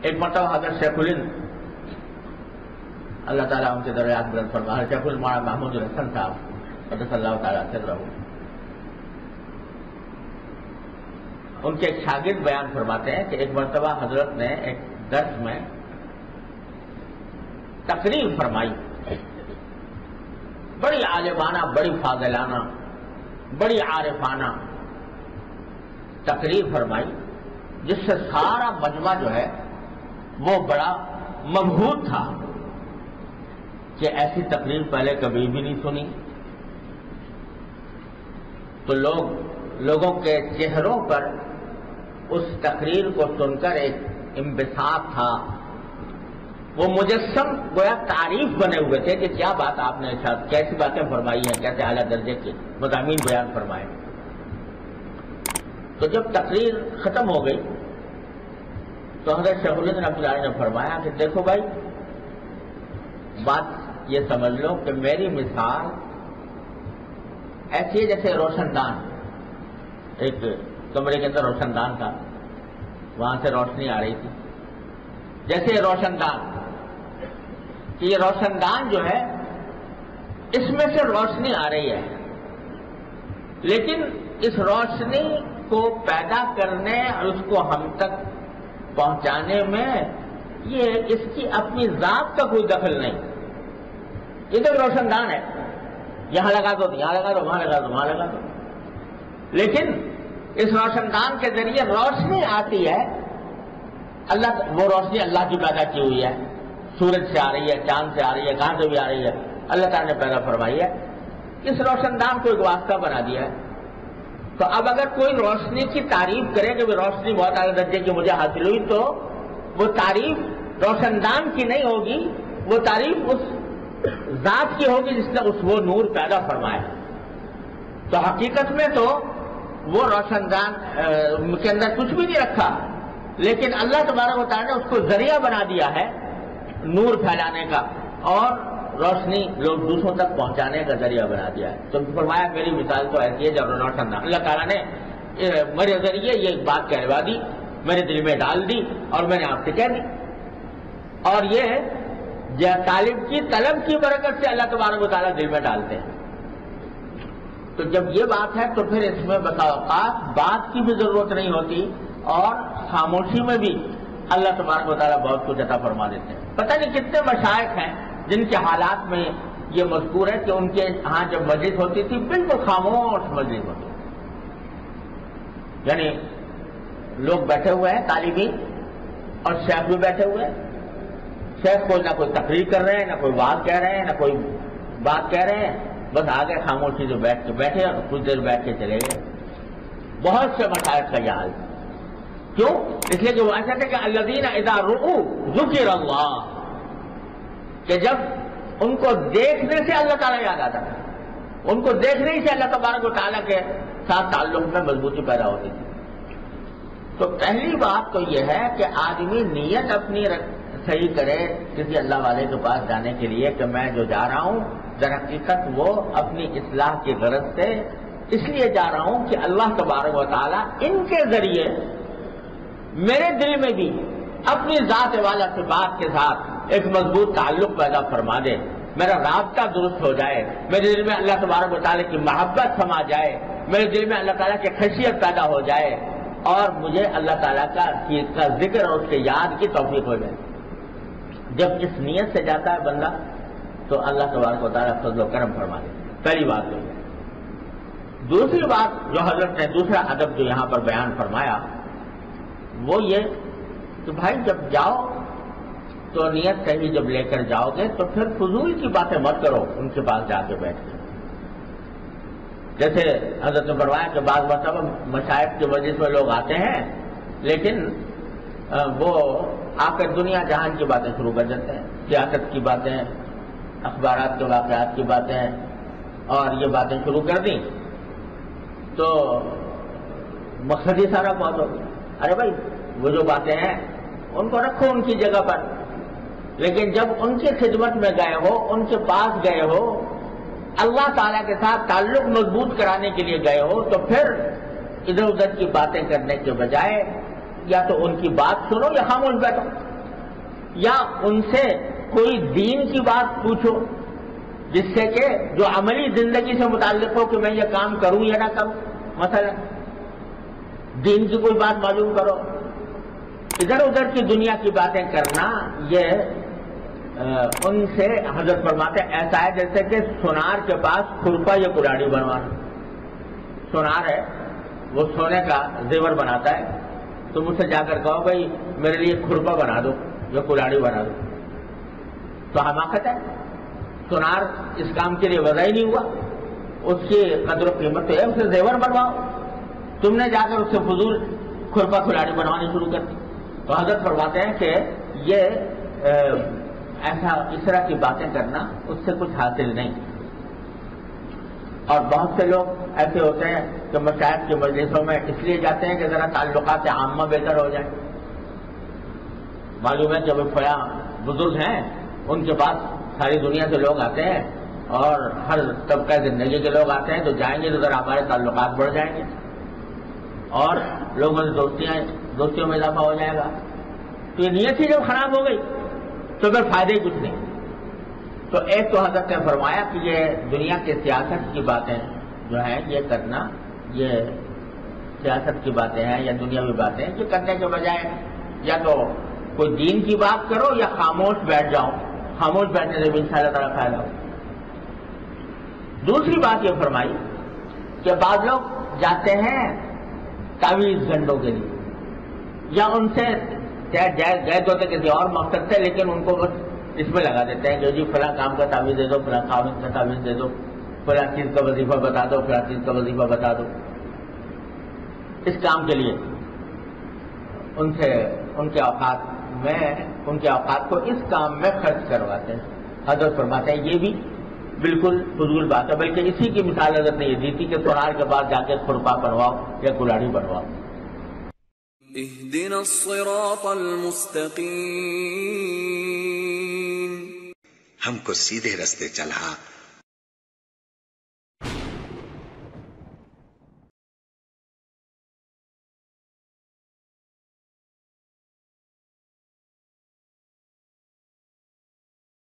ایک مرتبہ حضرت شیخ الہند اللہ تعالیٰ ان کے درجات بلند فرمائے، شیخ المولانا محمود الحسن صاحب قدس اللہ تعالیٰ سرہ، ان کے ایک شاگرد بیان فرماتے ہیں کہ ایک مرتبہ حضرت نے ایک درس میں تقریر فرمائی، بڑی عالمانہ، بڑی فاضلانہ، بڑی عارفانہ تقریر فرمائی، جس سے سارا مجمع جو ہے وہ بڑا مبہوت تھا کہ ایسی تقریر پہلے کبھی بھی نہیں سنی۔ تو لوگوں کے چہروں پر اس تقریر کو سن کر ایک انبساط تھا، وہ مجسم گویا تعریف بنے ہوئے تھے کہ کیا بات آپ نے کیسی باتیں فرمائی ہیں، کیسے اعلیٰ درجے کے مضامین بیان فرمائے۔ تو جب تقریر ختم ہو گئی تو حضرت شیخ الہند رحمۃ اللہ علیہ نے فرمایا کہ دیکھو بھائی، بات یہ سمجھ لو کہ میری مثال ایسی ہے جیسے روشن دان، ایک کمرے کے اندر روشن دان تھا، وہاں سے روشنی آ رہی تھی، جیسے روشن دان کہ یہ روشن دان جو ہے اس میں سے روشنی آ رہی ہے، لیکن اس روشنی کو پیدا کرنے اور اس کو ہم تک پہنچانے میں یہ اس کی اپنی ذات کا کوئی دخل نہیں۔ یہ تو روشن دان ہے، یہاں لگا دو، یہاں لگا دو، وہاں لگا دو، وہاں لگا دو، لیکن اس روشن دان کے ذریعے روشنی آتی ہے، وہ روشنی اللہ کی پیدا کی ہوئی ہے، سورج سے آ رہی ہے، چاند سے آ رہی ہے، کہاں سے بھی آ رہی ہے، اللہ تعالیٰ نے پیدا فرمائی ہے، اس روشن دان کو ایک واسطہ بنا دیا ہے۔ تو اب اگر کوئی روشنی کی تعریف کرے کہ وہ روشنی بہت اعلیٰ درجے کی مجھے حاصل ہوئی، تو وہ تعریف روشن دان کی نہیں ہوگی، وہ تعریف اس ذات کی ہوگی جس نے وہ نور پیدا فرمایا۔ تو حقیقت میں تو وہ روشن دان کے اندر کچھ بھی نہیں رکھا، لیکن اللہ تبارک و تعالیٰ نے اس کو ذریعہ بنا دیا ہے نور پھیلانے کا، اور روشنی لوگ دوسروں تک پہنچانے کا ذریعہ بنا دیا ہے۔ تو فرمایا میری مثال تو ایسی ہے جب روشن دان، اللہ تعالیٰ نے میرے ذریعے یہ بات کہلوا دی، میرے دل میں ڈال دی، اور میں نے آپ سے کہہ دی، اور یہ طالب کی طلب کی برکت سے اللہ تبارک و تعالیٰ دل میں ڈالتے ہیں۔ تو جب یہ بات ہے تو پھر اس میں بسا اوقات بات کی بھی ضرورت نہیں ہوتی، اور خاموشی میں بھی اللہ تبارک و تعالیٰ بہت کچھ عطا فرما دیتے ہیں۔ پتہ نہیں کتنے مشائخ ہیں جن کے حالات میں یہ مذکور ہے کہ ان کے ہاں جب مجلس ہوتی تھی بالکل خاموش مجلس ہوتی تھی، یعنی لوگ بیٹھے ہوئے ہیں طالبین اور شیخ بھی بیٹھے ہوئے ہیں، شیخ کوئی نہ کوئی تقریر کر رہے ہیں، نہ کوئی بات کہہ رہے ہیں، نہ کوئی بات کہہ رہے ہیں، بس آگے خاموشی سے بیٹھے اور کچھ دیر بیٹھ کے چلے گئے۔ بہت سے مشائخ کا یہ حال، کیوں؟ اس لیے کہ وہ ایسا تھے کہ الذین اذا رؤوا ذکر اللہ، کہ جب ان کو دیکھنے سے اللہ تعالیٰ یاد آتا تھا، ان کو دیکھنے سے اللہ تبارک و تعالیٰ کے ساتھ تعلق میں مضبوطی پیدا ہوتی تھی۔ تو پہلی بات تو یہ ہے کہ آدمی نیت اپنی صحیح کرے کسی اللہ والے کے پاس جانے کے لیے کہ میں جو جا رہا ہوں در حقیقت وہ اپنی اصلاح کی غرض سے اس لیے جا رہا ہوں کہ اللہ تبارک و تعالیٰ ان کے ذریعے میرے دل میں بھی اپنی ذات والا صفات کے ساتھ ایک مضبوط تعلق پیدا فرما دے، میرا رابطہ درست ہو جائے، میرے دل میں اللہ تبارک و تعالیٰ کی محبت سما جائے، میرے دل میں اللہ تعالیٰ کی خشیت پیدا ہو جائے، اور مجھے اللہ تعالیٰ کا ذکر اور اس کے یاد کی توفیق ہو جائے۔ جب اس نیت سے جاتا ہے بندہ تو اللہ تبارک و تعالیٰ فضل و کرم فرما دے، پہلی بات تو یہ۔ دوسری بات جو حضرت نے دوسرا ادب جو یہاں پر بیان فرمایا وہ یہ کہ بھائی جب جاؤ تو نیت صحیح جب لے کر جاؤ گے تو پھر فضول کی باتیں مت کرو ان کے پاس جا کے بیٹھ کے۔ جیسے حضرت نے فرمایا کہ بعض مرتبہ مشائخ کی وجہ سے لوگ آتے ہیں لیکن وہ آ کر دنیا جہان کی باتیں شروع کر دیتے ہیں، سیاست کی باتیں، اخبارات کے واقعات کی باتیں، اور یہ باتیں شروع کر دیں تو مقصد ہی سارا بہت ہو گیا۔ ارے بھائی وہ جو باتیں ہیں ان کو رکھو ان کی جگہ پر، لیکن جب ان کی خدمت میں گئے ہو، ان کے پاس گئے ہو، اللہ تعالیٰ کے ساتھ تعلق مضبوط کرانے کے لیے گئے ہو تو پھر ادھر ادھر کی باتیں کرنے کے بجائے یا تو ان کی بات سنو یا خاموش بیٹھو۔ یا ان سے کوئی دین کی بات پوچھو جس سے کہ جو عملی زندگی سے متعلق ہو کہ میں یہ کام کروں یا نہ کروں. مثلا دین کی کوئی بات معلوم کرو. ادھر ادھر کی دنیا کی باتیں کرنا یہ ان سے حضرت فرماتے ایسا ہے جیسے کہ سونار کے پاس کھرپا یا کلاڑی بنوانا. سونار ہے وہ سونے کا زیور بناتا ہے, تم اسے جا کر کہو بھائی میرے لیے کھرپا بنا دو یا کلاڑی بنا دو, تو حماقت ہے. سونار اس کام کے لیے وضع ہی نہیں ہوا, اس کی قدر و قیمت تو ہے, اسے زیور بنواؤ. تم نے جا کر اس سے فضول کھرپا کھلاڑی بنوانی شروع کر دی. تو حضرت فرماتے ہیں کہ یہ ایسا اس طرح کی باتیں کرنا اس سے کچھ حاصل نہیں. اور بہت سے لوگ ایسے ہوتے ہیں کہ مشاہد کی مجلسوں میں اس لیے جاتے ہیں کہ ذرا تعلقات عامہ بہتر ہو جائیں. معلوم ہے کہ وہ فلاں بزرگ ہیں, ان کے پاس ساری دنیا سے لوگ آتے ہیں اور ہر طبقہ زندگی کے لوگ آتے ہیں, تو جائیں گے تو ذرا ہمارے تعلقات بڑھ جائیں گے اور لوگوں سے دوستیوں میں اضافہ ہو جائے گا. تو یہ نیت ہی جب خراب ہو گئی تو پھر فائدے ہی کچھ نہیں. تو ایک تو حضرت نے فرمایا کہ یہ دنیا کے سیاست کی باتیں جو ہیں یہ کرنا, یہ سیاست کی باتیں ہیں یا دنیاوی باتیں, یہ کرنے کے بجائے یا تو کوئی دین کی بات کرو یا خاموش بیٹھ جاؤ. خاموش بیٹھنے سے بھی انشاءاللہ تعالیٰ فائدہ ہو. دوسری بات یہ فرمائی کہ بعض لوگ جاتے ہیں تعویذ گنڈوں کے لیے, یا ان سے گئے تو کسی اور مقصد سے, لیکن ان کو بس اس میں لگا دیتے ہیں کہ جی فلاں کام کا تعویذ دے دو, فلاں کام کا تعویذ دے دو, فلاں چیز کا وظیفہ بتا دو, فلاں چیز کا وظیفہ بتا دو. اس کام کے لیے ان سے ان کے اوقات کو اس کام میں خرچ کرواتے ہیں. حضرت فرماتے ہیں یہ بھی بالکل فضول بات ہے, بلکہ اسی کی مثال حضرت نے یہ دی تھی کہ سونار کے بعد جا کے کھرپا بنواؤ یا کلاڑی بنواؤ. اهدنا الصراط المستقیم, ہم کو سیدھے رستے چلا